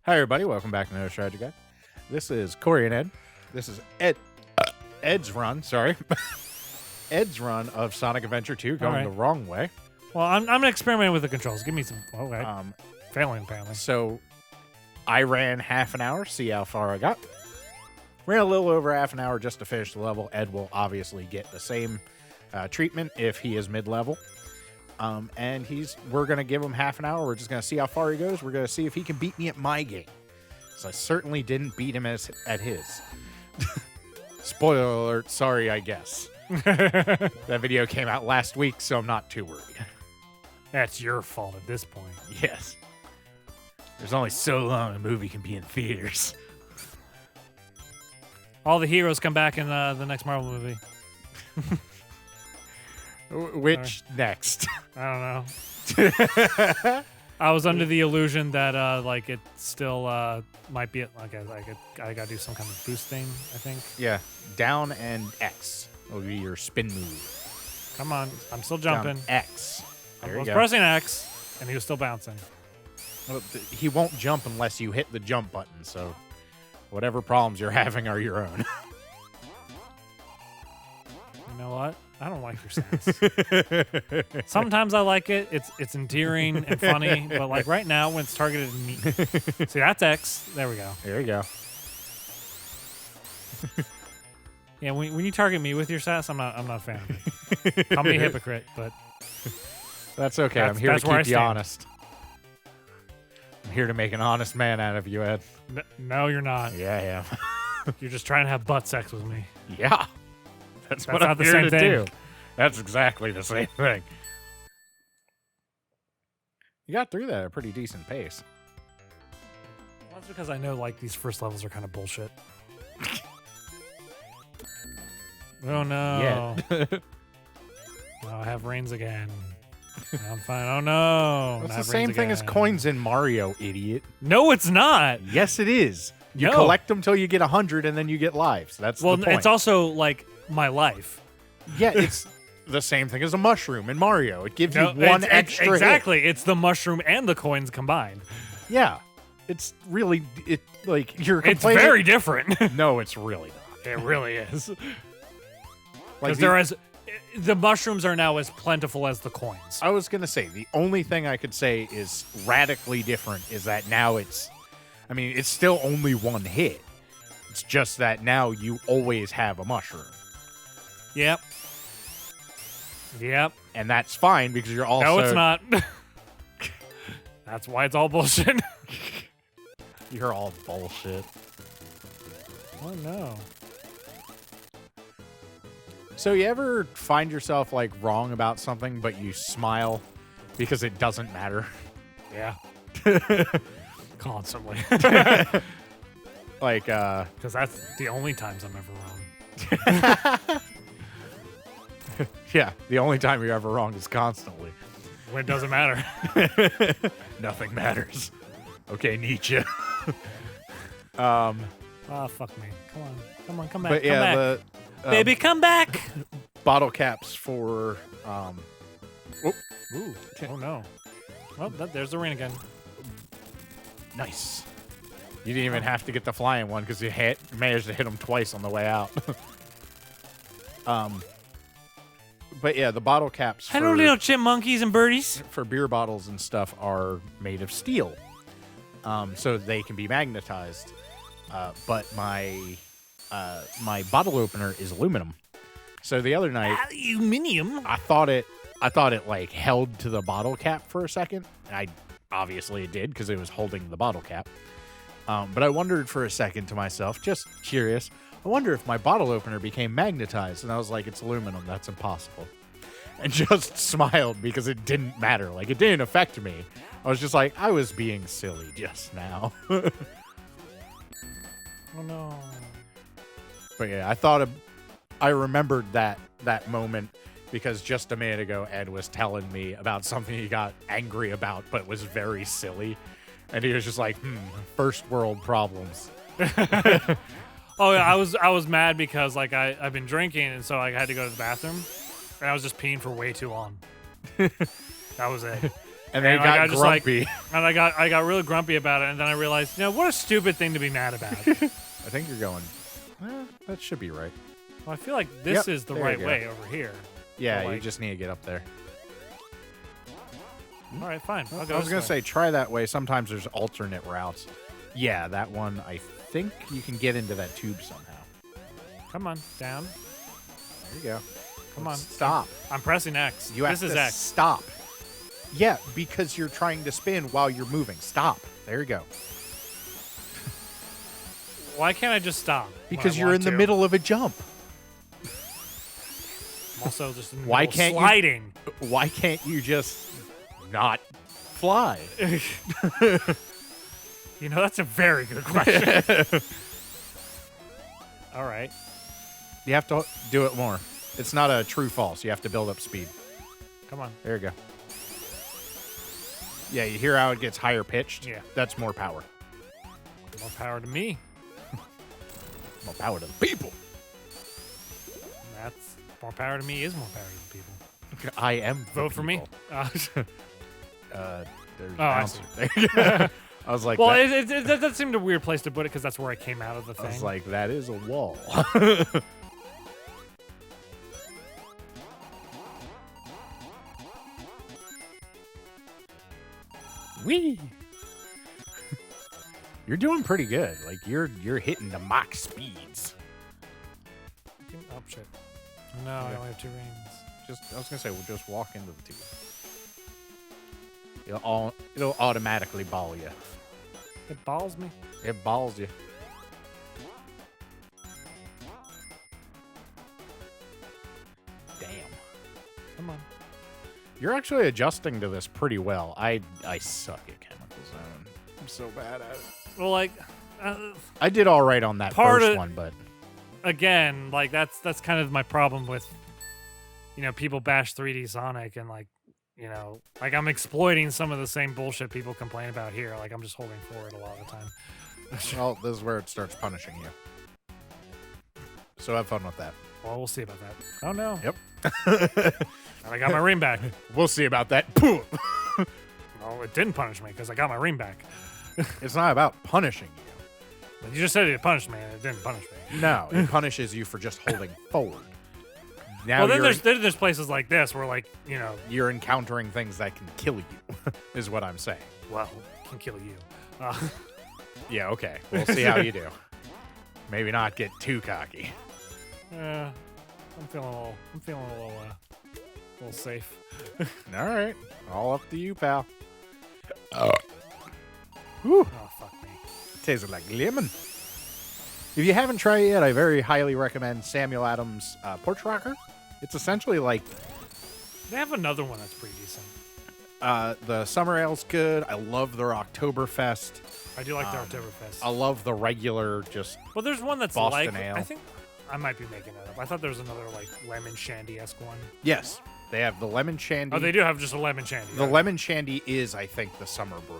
Hi, everybody. Welcome back to No Strategy Guide. This is Corey and Ed. This is Ed's run. Sorry. Ed's run of Sonic Adventure 2 going the wrong way. Well, I'm experimenting with the controls. Give me some. Okay. Failing, apparently. So I ran half an hour, see how far I got. Ran a little over half an hour just to finish the level. Ed will obviously get the same treatment if he is mid-level. And we're going to give him half an hour. We're just going to see how far he goes. We're going to see if he can beat me at my game. So I certainly didn't beat him at his. Spoiler alert, sorry, I guess. That video came out last week, so I'm not too worried. That's your fault at this point. Yes. There's only so long a movie can be in theaters. All the heroes come back in the next Marvel movie. Which next? I don't know. I was under the illusion that it still might be I gotta do some kind of boost thing, I think. Yeah, down and X will be your spin move. Come on, I'm still jumping. Down X. I was pressing X, and he was still bouncing. Well, he won't jump unless you hit the jump button. So, whatever problems you're having are your own. You know what? I don't like your sense. Sometimes I like it. It's endearing and funny, but like right now when it's targeted at me. See, that's X. There we go. There you go. Yeah, when you target me with your sass, I'm not a fan of it. Call me a hypocrite, but that's okay. I'm here to keep you honest. I'm here to make an honest man out of you, Ed. No, you're not. Yeah, I am. You're just trying to have butt sex with me. Yeah. That's what I'm here to do. That's exactly the same thing. You got through that at a pretty decent pace. Well, that's because I know like these first levels are kind of bullshit. Oh no. Yeah. Oh, I have reins again. I'm fine. Oh no. It's the same thing as coins in Mario, idiot. No, it's not. Yes, it is. You collect them till you get 100 and then you get lives. That's the point. It's also like my life. Yeah, it's the same thing as a mushroom in Mario. It gives you one extra exactly. hit. It's the mushroom and the coins combined. Yeah. It's really you're complaining. It's very different. No, it's really not. It really is. Like the mushrooms are now as plentiful as the coins. I was going to say, the only thing I could say is radically different is that now it's still only one hit. It's just that now you always have a mushroom. Yep. Yep. And that's fine because you're also... No, it's not. That's why it's all bullshit. You're all bullshit. Oh, no. So you ever find yourself like wrong about something, but you smile because it doesn't matter? Yeah. Constantly. Like, because that's the only times I'm ever wrong. Yeah, the only time you're ever wrong is constantly. When it doesn't matter. Nothing matters. Okay, Nietzsche. Fuck me. Come on, come back. But yeah, come back. Baby, come back. Bottle caps for Ooh. Oh no. Well, there's the ring again. Nice. You didn't even have to get the flying one because you managed to hit him twice on the way out. But yeah, the bottle caps Hello, little chipmunkies and birdies. For beer bottles and stuff are made of steel. So they can be magnetized. But my bottle opener is aluminum. So the other night, aluminium. I thought it like held to the bottle cap for a second. And obviously it did because it was holding the bottle cap. But I wondered for a second to myself, just curious, I wonder if my bottle opener became magnetized. And I was like, it's aluminum. That's impossible. And just smiled because it didn't matter. Like, it didn't affect me. I was just like, I was being silly just now. Oh, no. But yeah, I remembered that moment because just a minute ago, Ed was telling me about something he got angry about, but was very silly. And he was just like, first world problems. Oh yeah, I was mad because like I've been drinking and so I had to go to the bathroom and I was just peeing for way too long. That was it. And then And, he like, got I just, like- grumpy. And I got really grumpy about it, and then I realized, what a stupid thing to be mad about. I think you're going, that should be right. Well, I feel like this Yep, is the there right you go. way over here. Yeah, So, you like- just need to get up there. All right, fine. I'll go I was this going way. to say, try that way. Sometimes there's alternate routes. Yeah, that one, I think you can get into that tube somehow. Come on, down. There you go. Come on. Stop. I'm pressing X. You have This is to X. stop. Yeah, because you're trying to spin while you're moving. Stop. There you go. Why can't I just stop? Because when I you're in want the to? middle of a jump. I'm also just in the Why middle can't you- sliding. Why can't you just not fly? That's a very good question. All right. You have to do it more. It's not a true false. You have to build up speed. Come on. There you go. Yeah, you hear how it gets higher pitched? Yeah. That's more power. More power to me. More power to the people. That's more power to me is more power to the people. I am the Vote for me. people. There's Oh, I bouncer there. I was like, Well, that, that seemed a weird place to put it because that's where I came out of the I thing. was like, that is a wall. Wee. You're doing pretty good. Like you're hitting the Mach speeds. Oh shit! No, I only have 2 rings. I was gonna say, we'll just walk into the tube. It'll automatically ball you. It balls me. It balls you. Damn. Come on. You're actually adjusting to this pretty well. I suck at Chemical Zone. I'm so bad at it. Well, like, I did all right on that Part first of- one, but again, like that's kind of my problem with, people bash 3D Sonic and like, like I'm exploiting some of the same bullshit people complain about here. Like I'm just holding forward a lot of the time. well, this is where it starts punishing you. So have fun with that. Well, we'll see about that. Oh no. Yep. And I got my ring back. We'll see about that. Well, it didn't punish me because I got my ring back. It's not about punishing you. But you just said it punished me, and it didn't punish me. No, it punishes you for just holding forward. Now Well, then you're, there's places like this where, like, you're encountering things that can kill you, is what I'm saying. well, can kill you. Yeah, okay. We'll see how you do. Maybe not get too cocky. I'm feeling a little safe. All right. All up to you, pal. Oh, fuck me. Tasted like lemon. If you haven't tried it yet, I very highly recommend Samuel Adams' Porch Rocker. It's essentially like They have another one that's pretty decent. the Summer Ale's good. I love their Oktoberfest. I do like the Oktoberfest. I love the regular, just Well, there's one that's Boston like Ale. I think I might be making that up. I thought there was another like lemon shandy-esque one. yes. They have the lemon shandy. Oh, they do have just a lemon shandy. The right? lemon shandy is, I think, the summer brew.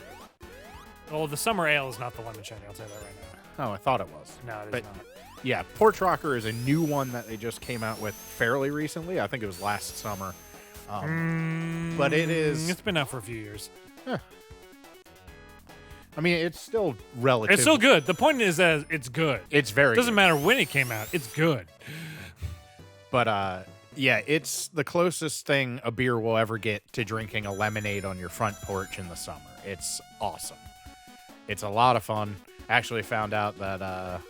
Oh, the summer ale is not the lemon shandy. I'll tell you that right now. Oh, I thought it was. No, it is But- not. Yeah, Porch Rocker is a new one that they just came out with fairly recently. I think it was last summer. But it is. It's been out for a few years. I mean, it's still relative. It's still good. The point is that it's good. It's very. It doesn't good. matter when it came out. It's good. But yeah, it's the closest thing a beer will ever get to drinking a lemonade on your front porch in the summer. It's awesome. It's a lot of fun. Actually found out that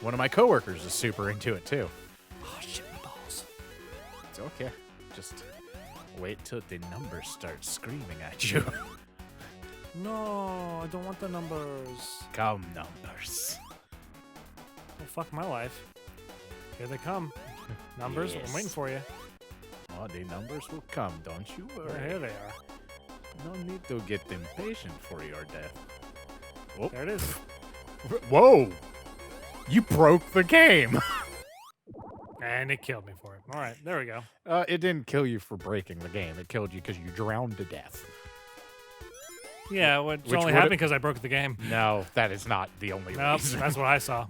one of my coworkers is super into it too. Oh shit, my balls. It's okay. Just wait till the numbers start screaming at you. No, I don't want the numbers. Come, numbers. Well, fuck my life. Here they come. Numbers, Yes. I'm waiting for you. Oh, the numbers will come, don't you Yeah, worry. here they are. No need to get impatient for your death. Oh. There it is. Whoa! You broke the game! And it killed me for it. All right, there we go. It didn't kill you for breaking the game. It killed you because you drowned to death. Yeah, which Which only would- happened because I broke the game. No, that is not the only Nope, reason. that's what I saw.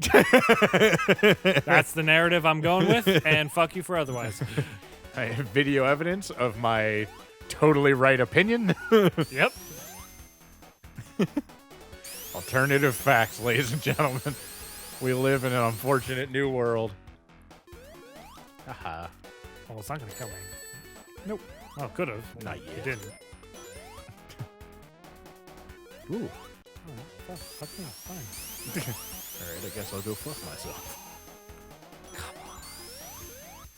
That's the narrative I'm going with, and fuck you for otherwise. I have video evidence of my totally right opinion. Yep. Alternative facts, ladies and gentlemen. We live in an unfortunate new world. Haha. Well, it's not gonna kill me. Nope. Oh, could have. Not It yet. didn't. Ooh. Alright, fuck me, fine. Alright, I guess I'll go fuck myself.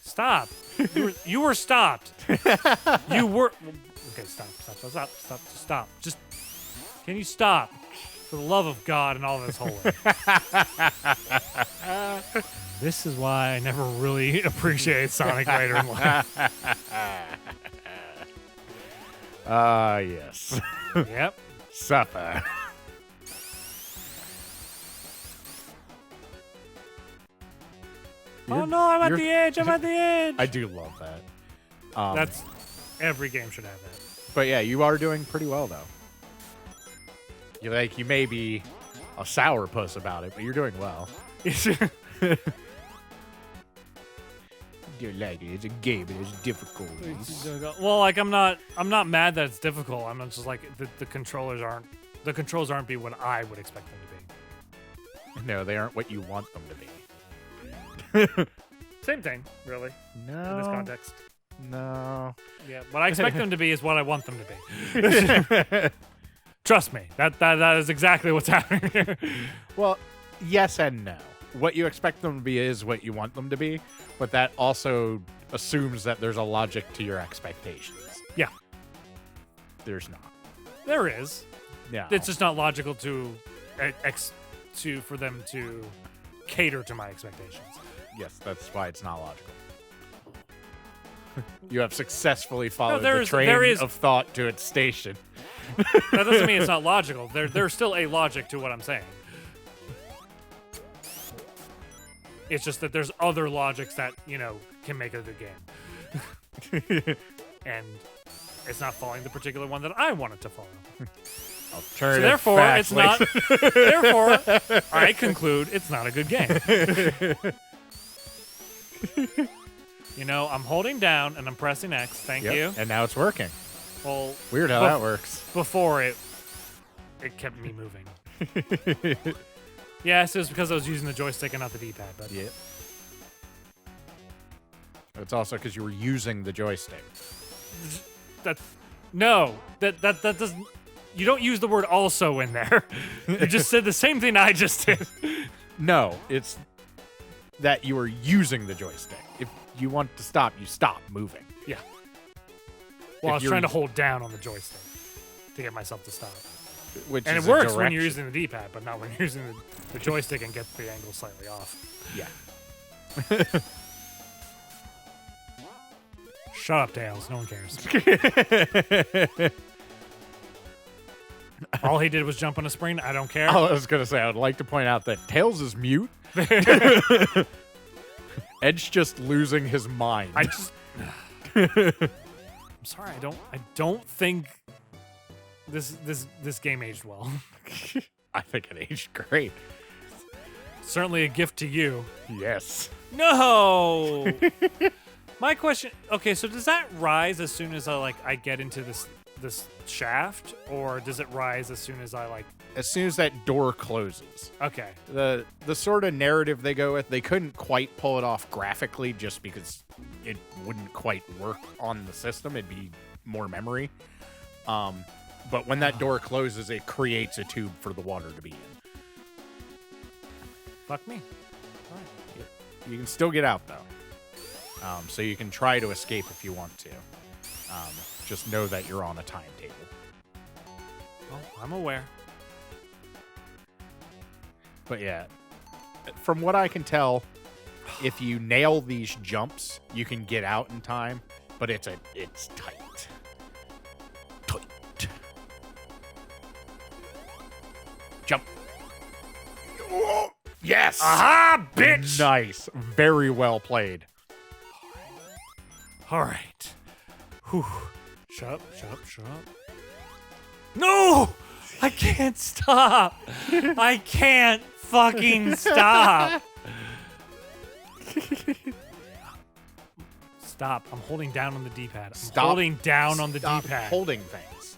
Stop. You were stopped. You were. Okay, stop. Just. Can you stop? For the love of God and all that's holy. This is why I never really appreciate Sonic later in life. Yes. Yep. Supper. Oh no, I'm at the edge. I'm at the edge. I do love that. That's every game should have that. But yeah, you are doing pretty well though. You may be a sourpuss about it, but you're doing well. You're like it's a game, it is difficult. Well, like I'm not mad that it's difficult. I'm just like the controls aren't be what I would expect them to be. No, they aren't what you want them to be. Same thing, really. No. In this context. No. Yeah, what I expect them to be is what I want them to be. Trust me, that is exactly what's happening here. Well, yes and no. What you expect them to be is what you want them to be, but that also assumes that there's a logic to your expectations. Yeah. There's not. There is. Yeah. It's just not logical for them to cater to my expectations. Yes, that's why it's not logical. You have successfully followed the there train is- of thought to its station. That doesn't mean it's not logical. There's still a logic to what I'm saying. It's just that there's other logics that, can make it a good game. And it's not following the particular one that I want it to follow. So therefore, it's not. Therefore, I conclude it's not a good game. I'm holding down and I'm pressing X. Thank you. And now it's working. Well, Weird how that works. Before it kept me moving. Yes, it was because I was using the joystick and not the D-pad. But yeah. It's also because you were using the joystick. That doesn't. You don't use the word "also" in there. You just said the same thing I just did. No, it's that you were using the joystick. If you want to stop, you stop moving. Yeah. Well, I was trying to hold down on the joystick to get myself to stop. And it works when you're using the D-pad, but not when you're using the joystick and get the angle slightly off. Yeah. Shut up, Tails. No one cares. All he did was jump on a spring. I don't care. I was going to say, I would like to point out that Tails is mute. Edge just losing his mind. I'm sorry. I don't think this game aged well. I think it aged great. Certainly a gift to you. Yes. No. My question. Okay, so does that rise as soon as I get into this shaft, or does it rise as soon as as soon as that door closes? Okay. The sort of narrative they go with, they couldn't quite pull it off graphically just because it wouldn't quite work on the system. It'd be more memory. But when that door closes, it creates a tube for the water to be in. Fuck me. All right. You can still get out, though. So you can try to escape if you want to. Just know that you're on a timetable. Well, I'm aware. But yeah, from what I can tell, if you nail these jumps, you can get out in time, but it's tight. Tight. Jump. Yes! Aha, bitch! Nice. Very well played. All right. Whew. Shut up. No! I can't stop. I can't fucking stop. Stop. I'm holding down on the D-pad. I'm Stop. holding down on the Stop D-pad. holding things.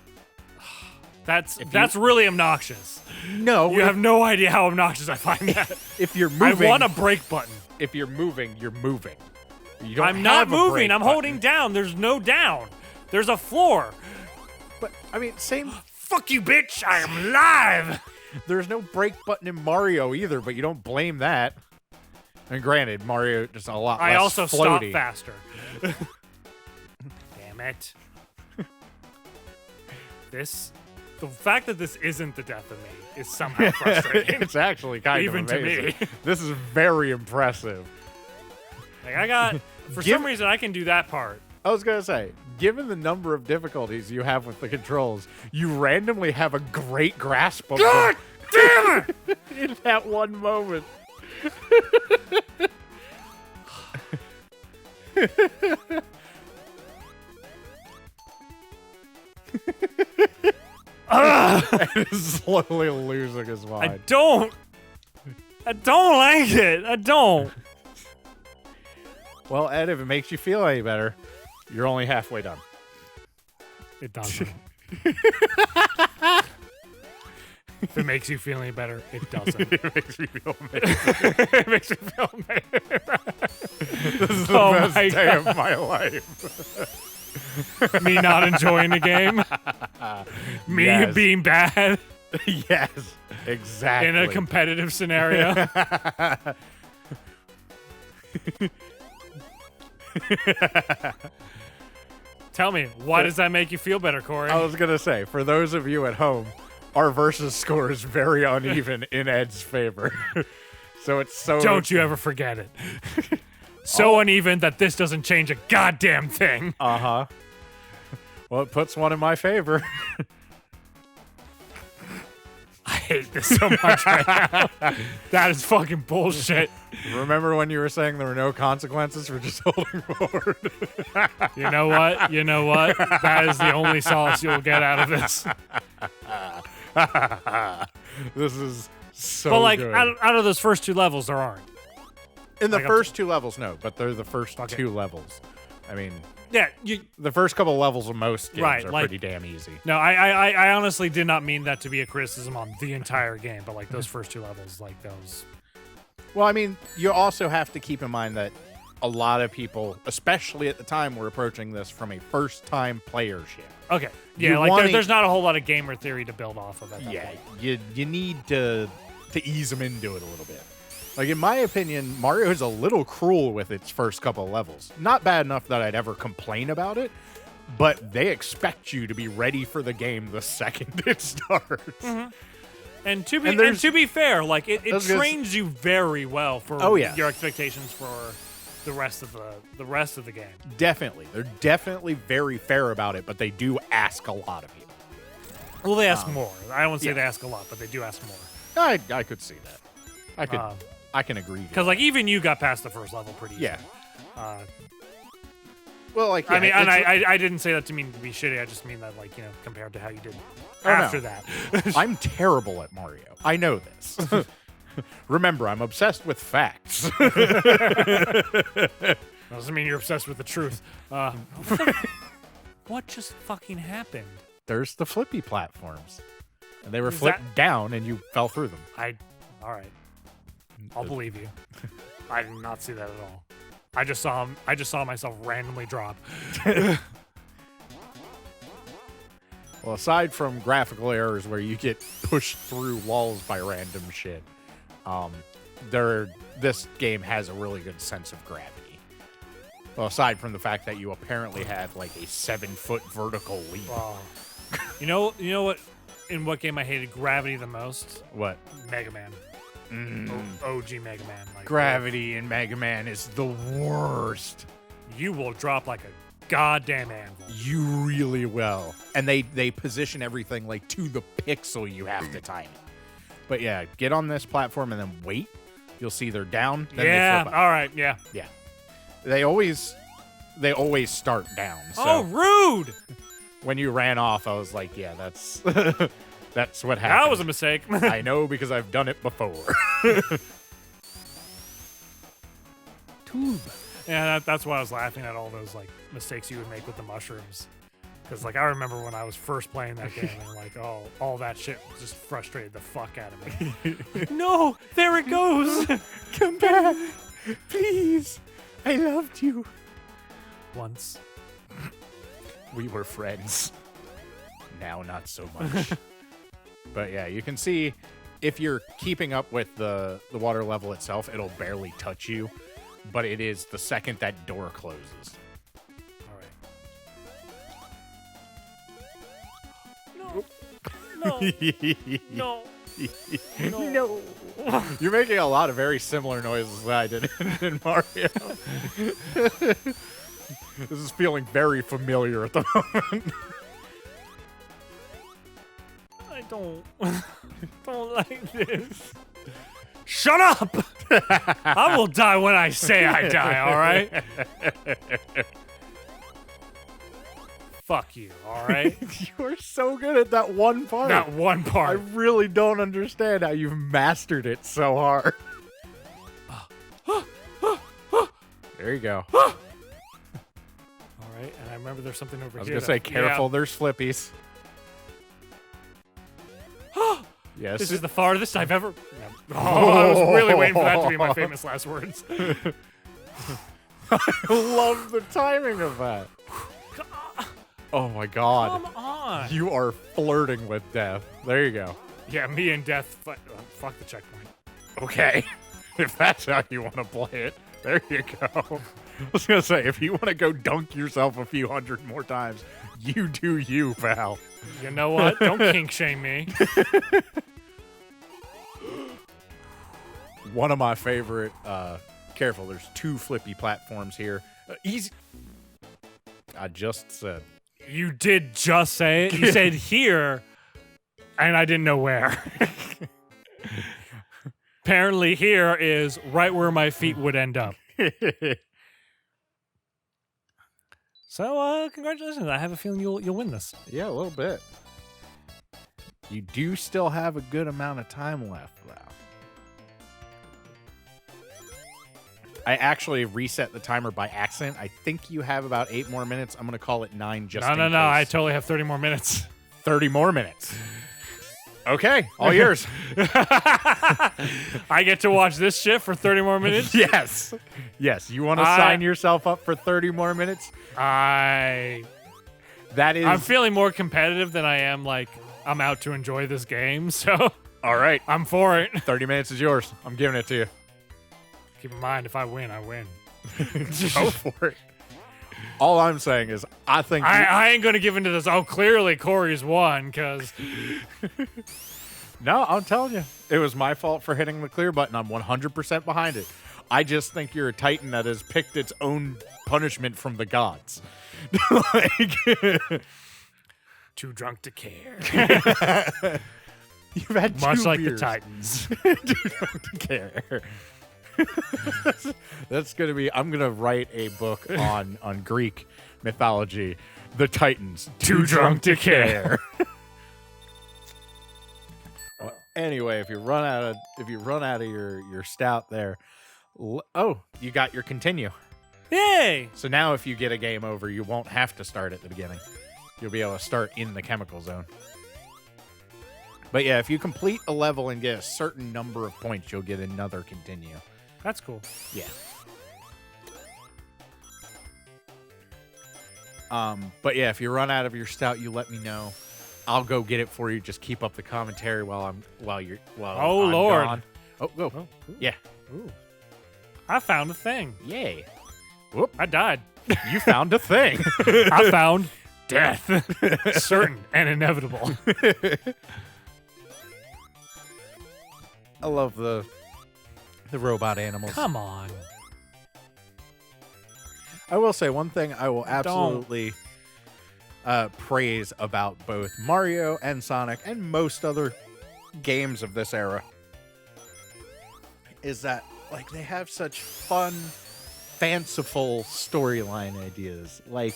That's really obnoxious. No. You have no idea how obnoxious I find that. If you're moving. I want a break button. If you're moving, you're moving. You don't I'm not have a moving. break I'm button. holding down. There's no down. There's a floor. But, I mean, same. Fuck you, bitch. I am live. There's no break button in Mario either, but you don't blame that. And granted, Mario just a lot less I also stop floaty. faster. Damn it. The fact that this isn't the death of me is somehow frustrating. It's actually kind Even of to amazing. me. This is very impressive. Like I got, for some reason, I can do that part. I was going to say, given the number of difficulties you have with the controls, you randomly have a great grasp of God damn it! in that one moment. And is slowly losing his mind. I don't like it. I don't. Well, Ed, if it makes you feel any better, you're only halfway done. It doesn't. If it makes you feel any better, it doesn't. It makes me feel amazing. It makes me feel amazing. This is the best my day God. of my life. Me not enjoying the game. Me Yes. being bad Yes, exactly. in a competitive scenario. Tell me, why does that make you feel better, Corey? I was going to say, for those of you at home, our versus score is very uneven in Ed's favor. So it's so... Don't you ever forget it. So uneven that this doesn't change a goddamn thing. Uh-huh. Well, it puts one in my favor. I hate this so much right now. That is fucking bullshit. Remember when you were saying there were no consequences for just holding forward? You know what? You know what? That is the only solace you'll get out of this. This is so But like, good. out of those first two levels, there aren't. In the like, first two levels, no, but they're the first Okay. two levels. I mean, Yeah, the first couple levels of most games Right, are like- pretty damn easy. no, I honestly did not mean that to be a criticism on the entire game, but like those first two levels, like those. Well, I mean, you also have to keep in mind that a lot of people, especially at the time, were approaching this from a first-time playership. Okay, yeah, You like wanna- there's not a whole lot of gamer theory to build off of at that Yeah, point. you need to ease them into it a little bit. Like, in my opinion, Mario is a little cruel with its first couple of levels. Not bad enough that I'd ever complain about it, but they expect you to be ready for the game the second it starts. Mm-hmm. And And there's- to be fair, like it was gonna trains you very well for Oh, yeah. your expectations for the rest of the game. Definitely. They're definitely very fair about it, but they do ask a lot of you. Well, they ask more. I don't say yeah. they ask a lot, but they do ask more. I could see that. I can agree. to Because that. like even you got past the first level pretty easy. Yeah. Uh, Well, like, I mean, and it's- I didn't say that to mean to be shitty. I just mean that like compared to how you did Oh, no. after that. I'm terrible at Mario. I know this. Remember, I'm obsessed with facts. Doesn't mean you're obsessed with the truth. What just fucking happened? There's the flippy platforms. And they were Is flipped down and you fell through them. All right. I'll believe you. I did not see that at all. I just saw myself randomly drop. Well, aside from graphical errors where you get pushed through walls by random shit, this game has a really good sense of gravity. Well, aside from the fact that you apparently have like a 7-foot vertical leap. Oh. You know what? In what game I hated gravity the most? What? Mega Man. OG Mega Man. Like, Gravity in Mega Man is the worst. You will drop like a goddamn anvil. You really will. And they position everything like to the pixel you have to time it. But yeah, get on this platform and then wait. You'll see they're down. Then Yeah. they flip up. All right. Yeah. Yeah. They always start down. So Oh, rude! when you ran off, I was like, yeah, that's that's what happened. That was a mistake. I know because I've done it before. Tube. Yeah, that's why I was laughing at all those like mistakes you would make with the mushrooms. Because like I remember when I was first playing that game and like all that shit just frustrated the fuck out of me. No, there it goes. Come back, please. I loved you. Once. We were friends. Now not so much. But yeah, you can see if you're keeping up with the water level itself, it'll barely touch you. But it is the second that door closes. No. No. No. You're making a lot of very similar noises that I did in Mario. This is feeling very familiar at the moment. I don't like this. Shut up! I will die when I say I die, all right? Fuck you, all right? You are so good at that one part. That one I part. really don't understand how you've mastered it so hard. There you go. All right, and I remember there's something over I was here. going to say, careful, there's flippies. Yes. This is the farthest I've ever... Oh, I was really waiting for that to be my famous last words. I love the timing of that. Oh my god. Come on. You are flirting with death. There you go. Yeah, me and death. Fuck the checkpoint. Okay. If that's how you want to play it, there you go. I was going to say, if you want to go dunk yourself a few hundred more times, you do you, pal. You know what? Don't kink shame me. One of my favorite, careful, there's 2 flippy platforms here. Easy. I just said. You did just say it. You said here, and I didn't know where. Apparently here is right where my feet would end up. So, congratulations. I have a feeling you'll win this. Yeah, a little bit. You do still have a good amount of time left, though. I actually reset the timer by accident. I think you have about 8 more minutes. I'm going to call it 9 just in No. case. I totally have 30 more minutes. 30 more minutes. Okay, all yours. I get to watch this shit for 30 more minutes? Yes. Yes, you want to sign yourself up for 30 more minutes? That is... I'm feeling more competitive than I am, like, I'm out to enjoy this game, so... All right. I'm for it. 30 minutes is yours. I'm giving it to you. Keep in mind, if I win, I win. Go for it. All I'm saying is, I think... I ain't going to give into this, oh, clearly Corey's won, because... No, I'm telling you. It was my fault for hitting the clear button. I'm 100% behind it. I just think you're a Titan that has picked its own punishment from the gods. Too drunk to care. You've had Much 2 like beers. the Titans. Too drunk to care. That's going to be... I'm going to write a book on Greek mythology. The Titans. Too drunk to care. Well, anyway, if you run out of your stout there... Oh, you got your continue. Yay! So now if you get a game over, you won't have to start at the beginning. You'll be able to start in the chemical zone. But yeah, if you complete a level and get a certain number of points, you'll get another continue. That's cool. Yeah. But yeah, if you run out of your stout, you let me know. I'll go get it for you. Just keep up the commentary while I'm Oh, I'm Lord. gone. Oh, go. Oh, Yeah. Ooh. I found a thing. Yay. Whoop. I died. You found a thing. I found death. Certain and inevitable. I love the robot animals. Come on. I will say one thing I will absolutely praise about both Mario and Sonic and most other games of this era is that like they have such fun, fanciful storyline ideas. Like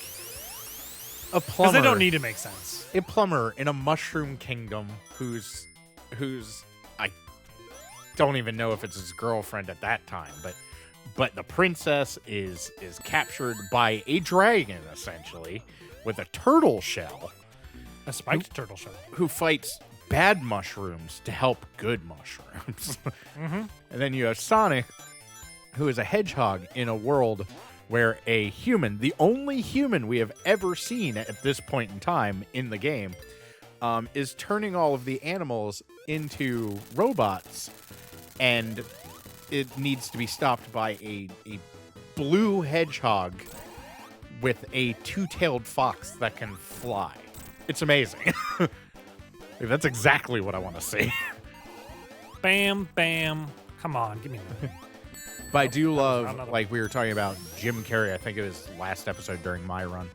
a plumber. Because they don't need to make sense. A plumber in a mushroom kingdom who's I don't even know if it's his girlfriend at that time, but But the princess is captured by a dragon, essentially, with a turtle shell. A spiked turtle shell. Who fights bad mushrooms to help good mushrooms. Mm-hmm. And then you have Sonic, who is a hedgehog in a world where a human, the only human we have ever seen at this point in time in the game, is turning all of the animals into robots, and it needs to be stopped by a blue hedgehog with a two-tailed fox that can fly. It's amazing. That's exactly what I want to see. Bam, bam. Come on, give me that. But I do love, like we were talking about Jim Carrey, I think it was last episode during my run.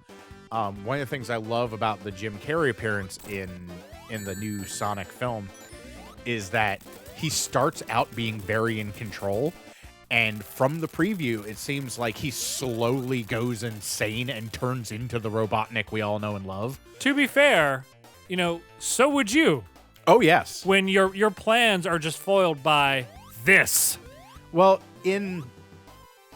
One of the things I love about the Jim Carrey appearance in the new Sonic film is that he starts out being very in control, and from the preview, it seems like he slowly goes insane and turns into the Robotnik we all know and love. To be fair, so would you. Oh, yes. When your plans are just foiled by this. Well, in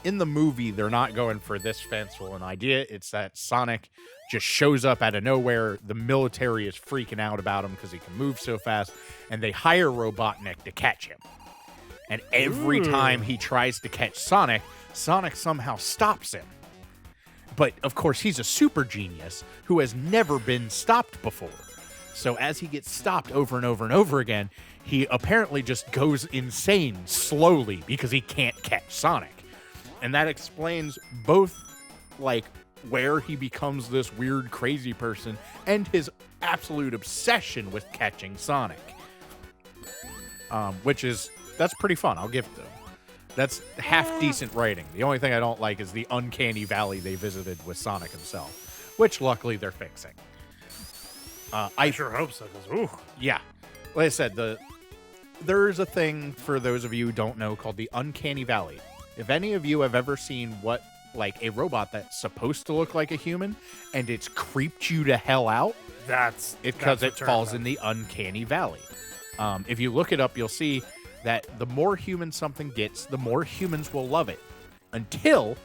the movie, they're not going for this fanciful an idea. It's that Sonic just shows up out of nowhere. The military is freaking out about him because he can move so fast, and they hire Robotnik to catch him. And every time he tries to catch Sonic, Sonic somehow stops him. But, of course, he's a super genius who has never been stopped before. So as he gets stopped over and over and over again, he apparently just goes insane slowly because he can't catch Sonic. And that explains both, like, where he becomes this weird, crazy person and his absolute obsession with catching Sonic. That's pretty fun. I'll give it to him. That's half-decent writing. The only thing I don't like is the uncanny valley they visited with Sonic himself, which luckily they're fixing. I sure hope so. Yeah. Like I said, there's a thing, for those of you who don't know, called the uncanny valley. If any of you have ever seen a robot that's supposed to look like a human, and it's creeped you to hell out, that's because it falls in the uncanny valley. If you look it up, you'll see that the more human something gets, the more humans will love it, until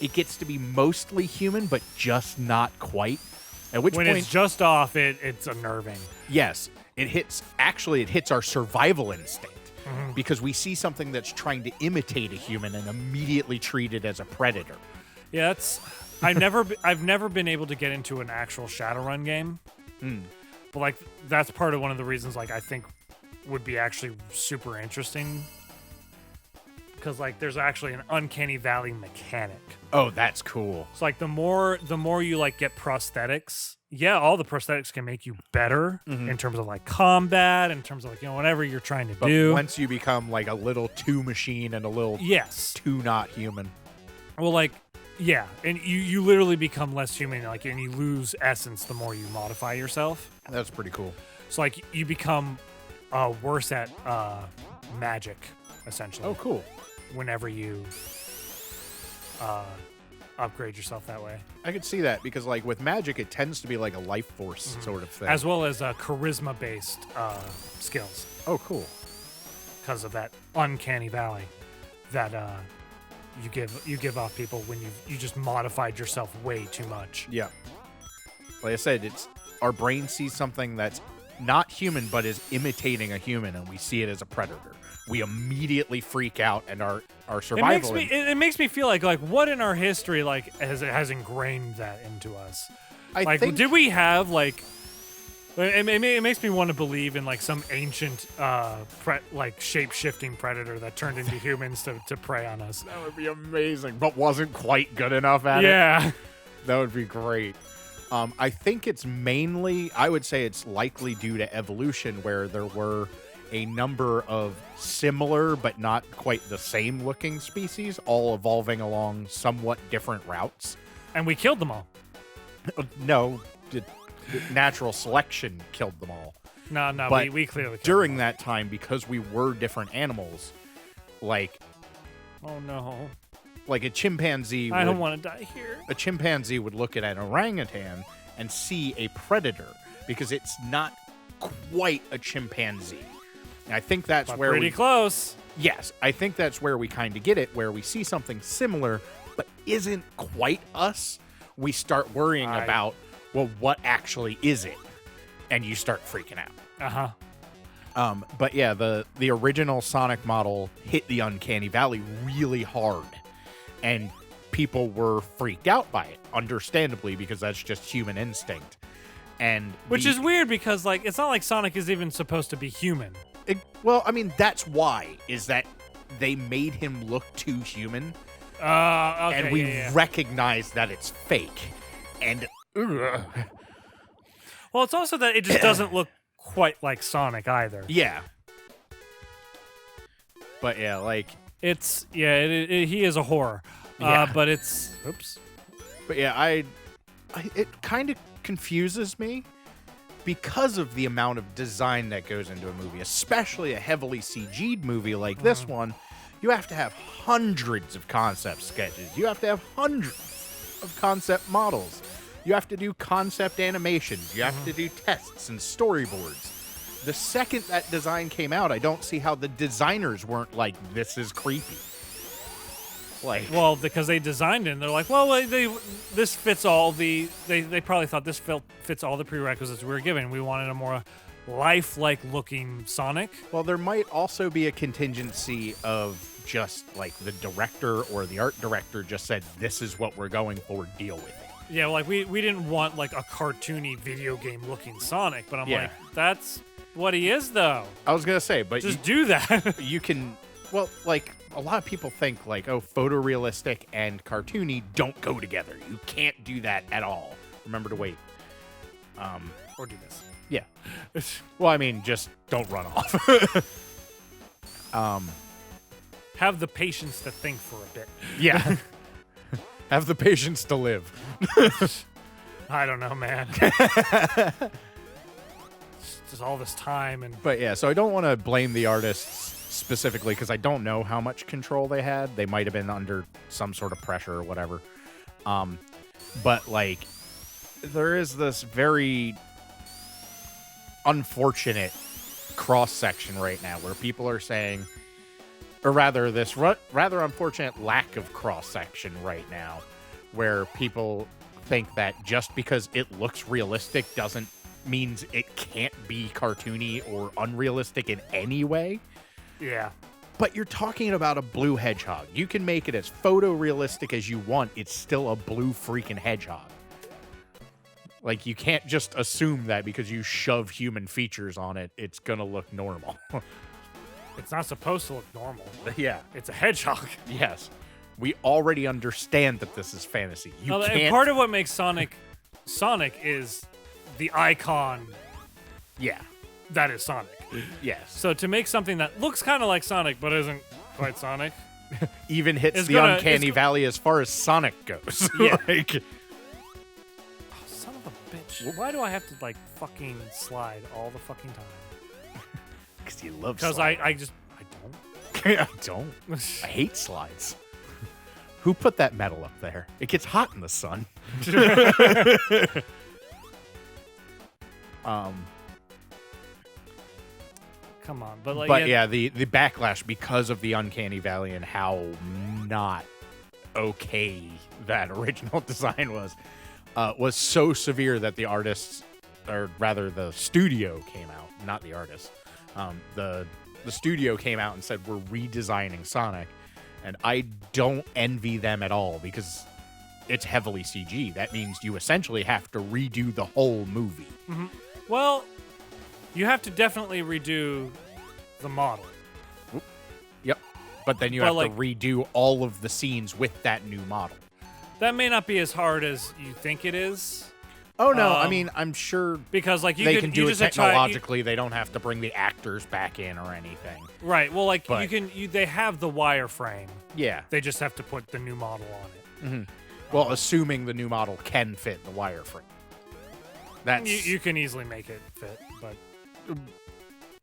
it gets to be mostly human, but just not quite. At which when point, it's just off, it's unnerving. Yes, it hits our survival instinct. Mm-hmm. Because we see something that's trying to imitate a human and immediately treat it as a predator. Yeah, I've never been able to get into an actual Shadowrun game. But that's part of one of the reasons I think would be actually super interesting, because there's actually an uncanny valley mechanic. Oh, that's cool. So the more you get prosthetics, yeah, all the prosthetics can make you better in terms of combat, in terms of whatever you're trying to do. Once you become a little too machine and a little too not human. Well, yeah, and you literally become less human, and you lose essence the more you modify yourself. That's pretty cool. So you become worse at magic, essentially. Oh, cool. Whenever you upgrade yourself that way. I could see that, because with magic, it tends to be a life force sort of thing. As well as charisma-based skills. Oh, cool. Because of that uncanny valley that you give off people when you just modified yourself way too much. Yeah. Like I said, our brain sees something that's not human but is imitating a human, and we see it as a predator. We immediately freak out, and our survival. It makes me feel like what in our history has ingrained that into us. I think, did we have it makes me want to believe in some ancient shape-shifting predator that turned into humans to prey on us. That would be amazing, but wasn't quite good enough at it. Yeah, that would be great. I think I would say it's likely due to evolution, where there were a number of similar but not quite the same looking species, all evolving along somewhat different routes. And we killed them all. No, natural selection killed them all. No, but we clearly killed during them all. that time, because we were different animals, oh no. A chimpanzee I don't want to die here. A chimpanzee would look at an orangutan and see a predator, because it's not quite a chimpanzee. And I think that's but where pretty close. Yes, I think that's where we kind of get it, where we see something similar, but isn't quite us. We start worrying about, well, what actually is it? And you start freaking out. But yeah, the original Sonic model hit the Uncanny Valley really hard, and people were freaked out by it, understandably, because that's just human instinct. And which is weird because like it's not like Sonic is even supposed to be human. Well, I mean, that's why, is that they made him look too human, Okay, and we recognize that it's fake. And well, it's also that it just doesn't look quite like Sonic either. Yeah. But yeah, like it's he is a horror. Yeah. But it's But yeah, it kind of confuses me because of the amount of design that goes into a movie, especially a heavily CG'd movie like this one. You have to have hundreds of concept sketches. You have to have hundreds of concept models. You have to do concept animations. You have to do tests and storyboards. The second that design came out, I don't see how the designers weren't like, this is creepy. Like, well, because they designed it and they're like, well, this fits all the they probably thought this fits all the prerequisites we were given. We wanted a more lifelike looking Sonic. Well, there might also be a contingency of just like the director or the art director just said, this is what we're going for, deal with it. Yeah, like we didn't want like a cartoony video game looking Sonic, but I'm Yeah. like, that's what he is though. I was going to say, but Just do that. you can, well, like a lot of people think like, oh, photorealistic and cartoony don't go together. You can't do that at all. Remember to wait. Or do this. Yeah. Well, I mean, just don't run off. Have the patience to think for a bit. Yeah. Have the patience to live. I don't know, man. Just all this time and But yeah, so I don't want to blame the artists specifically because I don't know how much control they had. They might have been under some sort of pressure or whatever. But like, there is this very unfortunate cross section right now where people are saying, or rather, this rather unfortunate lack of cross section right now, where people think that just because it looks realistic doesn't means it can't be cartoony or unrealistic in any way. yeah. But you're talking about a blue hedgehog. You can make it as photorealistic as you want. It's still a blue freaking hedgehog. Like, you can't just assume that because you shove human features on it, it's gonna look normal. It's not supposed to look normal. Yeah. It's a hedgehog. Yes. We already understand that this is fantasy. You And can't... part of what makes Sonic is the icon Yeah. that is Sonic. Yes. So to make something that looks kind of like Sonic but isn't quite Sonic, Even hits It's the gonna- uncanny it's- valley as far as Sonic goes. Yeah. Like, oh, son of a bitch. Why do I have to like fucking slide all the fucking time? because you love Because slides. I don't. I don't. I hate slides. Who put that metal up there? It gets hot in the sun. Come on, but like, But yeah, the backlash because of the Uncanny Valley and how not okay that original design was so severe that the artists, or rather the studio came out, not the artists. The studio came out and said, we're redesigning Sonic. And I don't envy them at all because it's heavily CG. That means you essentially have to redo the whole movie. Well, you have to definitely redo the model. Yep. But then you But, have like- to redo all of the scenes with that new model. That may not be as hard as you think it is, Oh, no. I mean, I'm sure because like you they could, can you do it just have to try- technologically. They don't have to bring the actors back in or anything. right. Well, like But- they have the wireframe. Yeah. They just have to put the new model on it. Well, assuming the new model can fit the wireframe. That's You can easily make it fit, but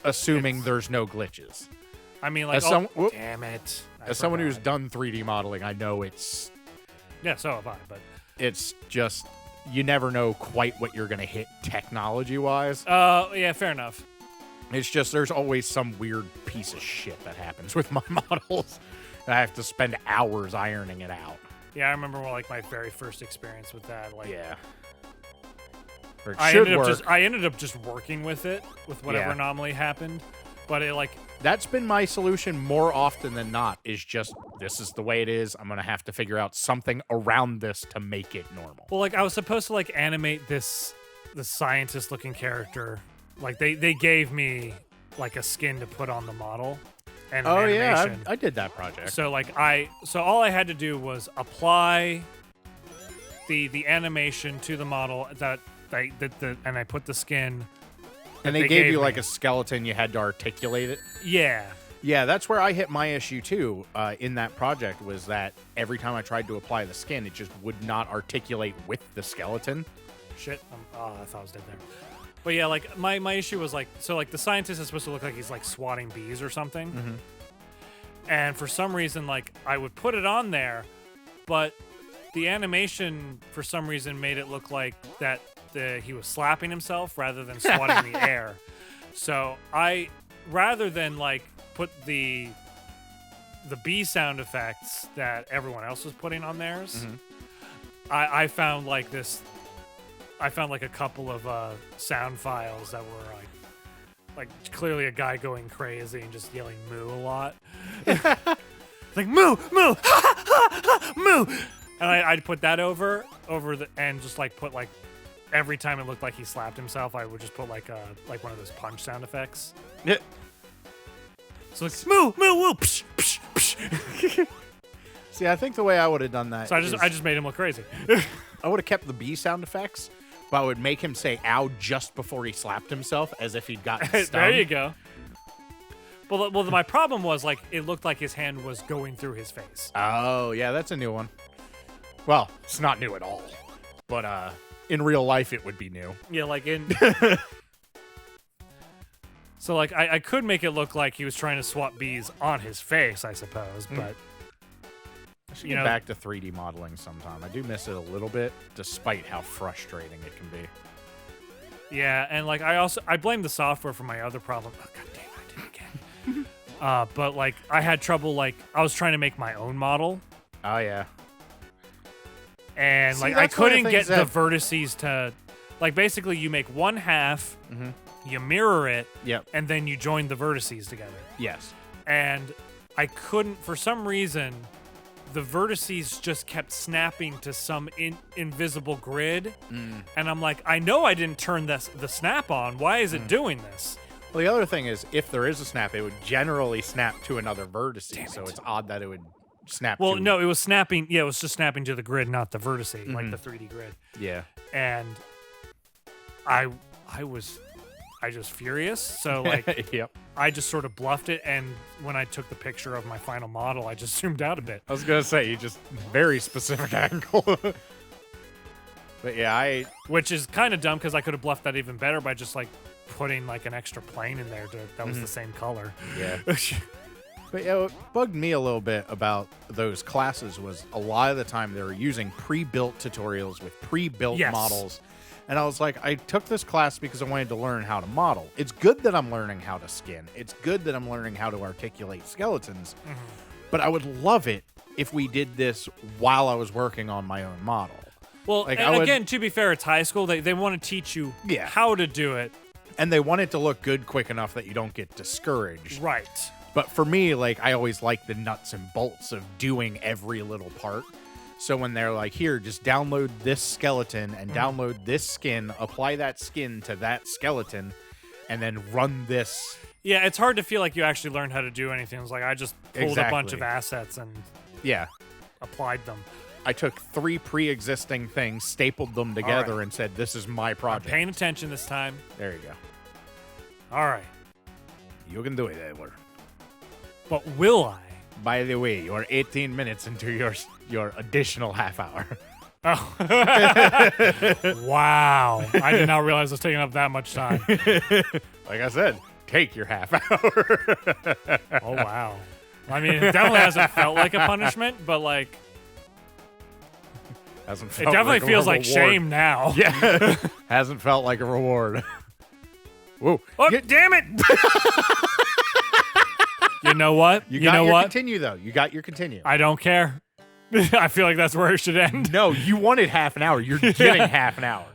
assuming there's no glitches. I mean, like, As some- whoop. damn it! I As someone who's forgot. done 3D modeling, I know it's so have I, but just you never know quite what you're going to hit technology-wise. yeah, fair enough. It's just there's always some weird piece of shit that happens with my models. I have to spend hours ironing it out. Yeah, I remember like my very first experience with that. Like, Yeah. Or it I should ended up work. I ended up just working with it with whatever Yeah. anomaly happened, but it like That's been my solution more often than not, is just, this is the way it is. I'm going to have to figure out something around this to make it normal. well, like I was supposed to like animate the scientist looking character. Like they gave me like a skin to put on the model and an animation. I did that project. So like so all I had to do was apply the animation to the model and I put the skin. And they gave you like a skeleton, you had to articulate it. Yeah. Yeah, that's where I hit my issue too in that project, was that every time I tried to apply the skin, it just would not articulate with the skeleton. Shit. I thought I was dead there. But yeah, like my issue was like, so like the scientist is supposed to look like he's like swatting bees or something. Mm-hmm. And for some reason, like I would put it on there, but the animation for some reason made it look like that he was slapping himself rather than swatting the air. So rather than like put the bee sound effects that everyone else was putting on theirs, I found like a couple of sound files that were like clearly a guy going crazy and just yelling moo a lot. Like moo, moo, moo. And I'd put that over and just like put like every time it looked like he slapped himself, I would just put like one of those punch sound effects. Yeah. So like moo, moo, woo, psh, psh, psh. See, I think the way I would have done that, So I just made him look crazy. I would have kept the bee sound effects, but I would make him say "ow" just before he slapped himself, as if he'd gotten stung. There you go. Well, my problem was like it looked like his hand was going through his face. Oh, yeah, that's a new one. Well, it's not new at all, but in real life it would be new. Yeah, like in. So like I could make it look like he was trying to swat bees on his face, I suppose, but. I should get back to 3D modeling sometime. I do miss it a little bit, despite how frustrating it can be. Yeah, and like I blame the software for my other problem. Oh god damn, I did it again. But like I had trouble, like I was trying to make my own model. Oh yeah. And See, like I that's one of the couldn't get things the vertices to, like basically you make one half, you mirror it, Yep. and then you join the vertices together. Yes. And I couldn't, for some reason, the vertices just kept snapping to some invisible grid. And I'm like, I know I didn't turn the snap on. Why is it doing this? Well, the other thing is, if there is a snap, it would generally snap to another vertice. So it's odd that it would snap Well, to... no, it was snapping. Yeah, it was just snapping to the grid, not the vertice, like the 3D grid. Yeah. And I was furious. So like, Yep. I just sort of bluffed it. And when I took the picture of my final model, I just zoomed out a bit. I was going to say, you just... Very specific angle. But yeah, Which is kind of dumb because I could have bluffed that even better by just like putting like an extra plane in there that was the same color. Yeah. But yeah, what bugged me a little bit about those classes was a lot of the time they were using pre-built tutorials with pre-built models. And I was like, I took this class because I wanted to learn how to model. It's good that I'm learning how to skin. It's good that I'm learning how to articulate skeletons. But I would love it if we did this while I was working on my own model. Well, Like, and again, to be fair, it's high school. They want to teach you how to do it. And they want it to look good quick enough that you don't get discouraged. Right. But for me, like, I always like the nuts and bolts of doing every little part. So when they're like, here, just download this skeleton and download this skin, apply that skin to that skeleton, and then run this. Yeah, it's hard to feel like you actually learned how to do anything. It's like I just pulled a bunch of assets and applied them. I took 3 pre-existing things, stapled them together, and said, this is my project. I'm paying attention this time. There you go. All right. You can do it, Edward. But will I? By the way, you're 18 minutes into your additional half hour. Oh. Wow. I did not realize I was taking up that much time. Like I said, take your half hour. Oh, wow. I mean, it definitely hasn't felt like a punishment, but like... Hasn't It felt definitely like feels like reward. shame now. Yeah. Hasn't felt like a reward. Whoa. Oh, damn it! You know what? You got your continue, though. You got your continue. I don't care. I feel like that's where it should end. No, you wanted half an hour. You're getting half an hour.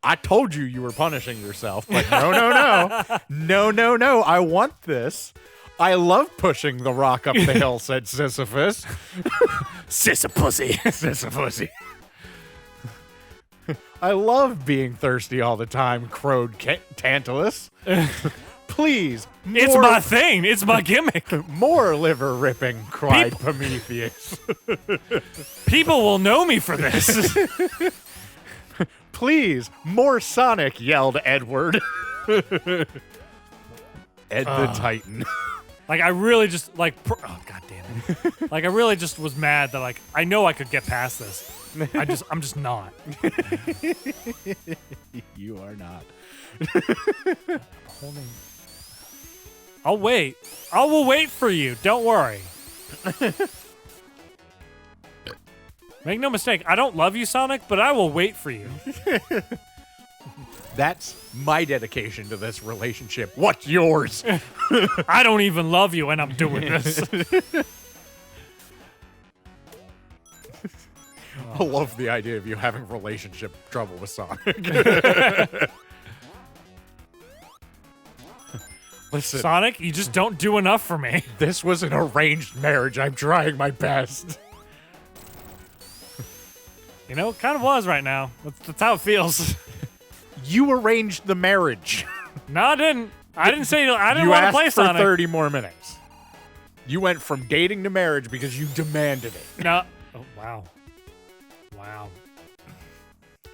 I told you were punishing yourself, but no. I want this. I love pushing the rock up the hill, said Sisyphus. Sisypussy. I love being thirsty all the time, crowed Tantalus. Please, It's my thing. It's my gimmick. more liver ripping, cried Prometheus. People will know me for this. Please, more Sonic, yelled Edward. Ed the Titan. Like, I really just, like, oh, God damn it. Like, I really just was mad that, like, I know I could get past this. I'm just not. You are not. I'll wait. I will wait for you. Don't worry. Make no mistake. I don't love you, Sonic, but I will wait for you. That's my dedication to this relationship. What's yours? I don't even love you, and I'm doing this. I love the idea of you having relationship trouble with Sonic. Listen, Sonic, you just don't do enough for me. this was an arranged marriage. I'm trying my best. You know, it kind of was right now. That's how it feels. You arranged the marriage. No, I didn't. I didn't say I didn't You want to asked play for Sonic. 30 more minutes. You went from dating to marriage because you demanded it. No. Oh, wow.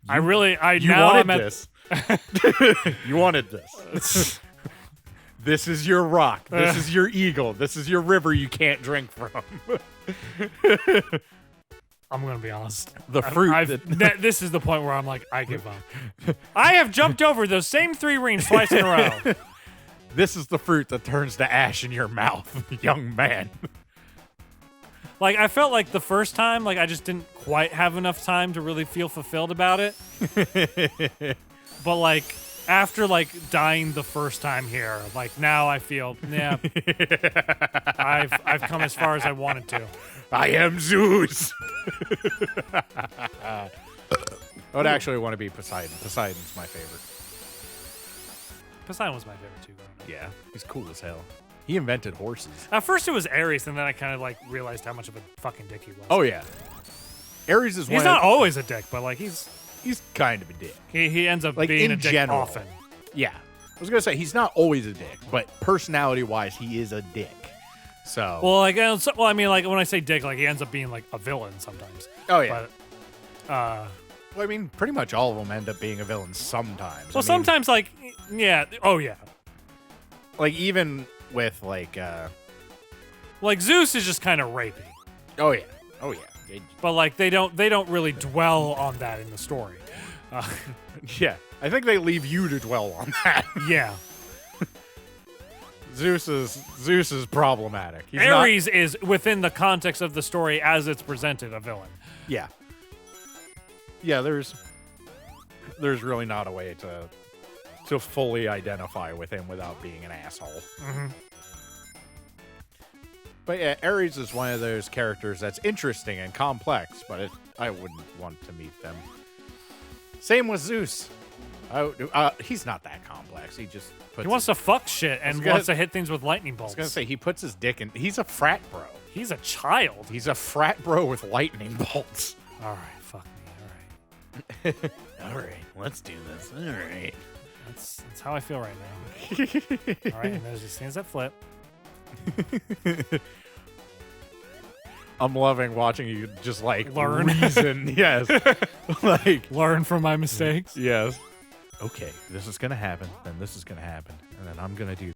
I You now wanted I'm at, this. You wanted this. This is your rock. This is your eagle. This is your river you can't drink from. I'm gonna be honest. The fruit. This is the point where I'm like, I give up. I have jumped over those same 3 rings twice in a row. This is the fruit that turns to ash in your mouth, young man. Like, I felt like the first time, like, I just didn't quite have enough time to really feel fulfilled about it. But, like, after, like, dying the first time here, like, now I feel, yeah, I've come as far as I wanted to. I am Zeus. I would actually want to be Poseidon. Poseidon's my favorite. Poseidon was my favorite, too, growing up. Yeah, he's cool as hell. He invented horses. At first it was Ares, and then I kind of, like, realized how much of a fucking dick he was. Oh, yeah. Ares is He's not always a dick, but, like, he's kind of a dick. he ends up Like, being in a dick general. often. Yeah. I was going to say, he's not always a dick, but personality-wise, he is a dick. So. Well, like, I mean, like, when I say dick, like, he ends up being, like, a villain sometimes. Oh, yeah. But, well, I mean, pretty much all of them end up being a villain sometimes. well, sometimes, like, yeah. Oh, yeah. Like, even with, like, Like, Zeus is just kind of rapey. Oh, yeah. Oh, yeah. But, like, they don't really dwell on that in the story. Yeah. I think they leave you to dwell on that. Yeah. Zeus is problematic. He's Ares is, within the context of the story as it's presented, a villain. Yeah. Yeah, there's really not a way to fully identify with him without being an asshole. Mm-hmm. But yeah, Ares is one of those characters that's interesting and complex, but I wouldn't want to meet them. Same with Zeus. He's not that complex. He just He wants to fuck shit and wants to hit things with lightning bolts. I was going to say, he puts his dick in... He's a frat bro. He's a child. He's a frat bro with lightning bolts. All right, fuck me. All right. All right, let's do this. All right. That's how I feel right now. All right, and there's these things that flip. I'm loving watching you just like learn. Reason. Yes. Like learn from my mistakes. Yes. Okay, this is gonna happen, then this is gonna happen, and then I'm gonna do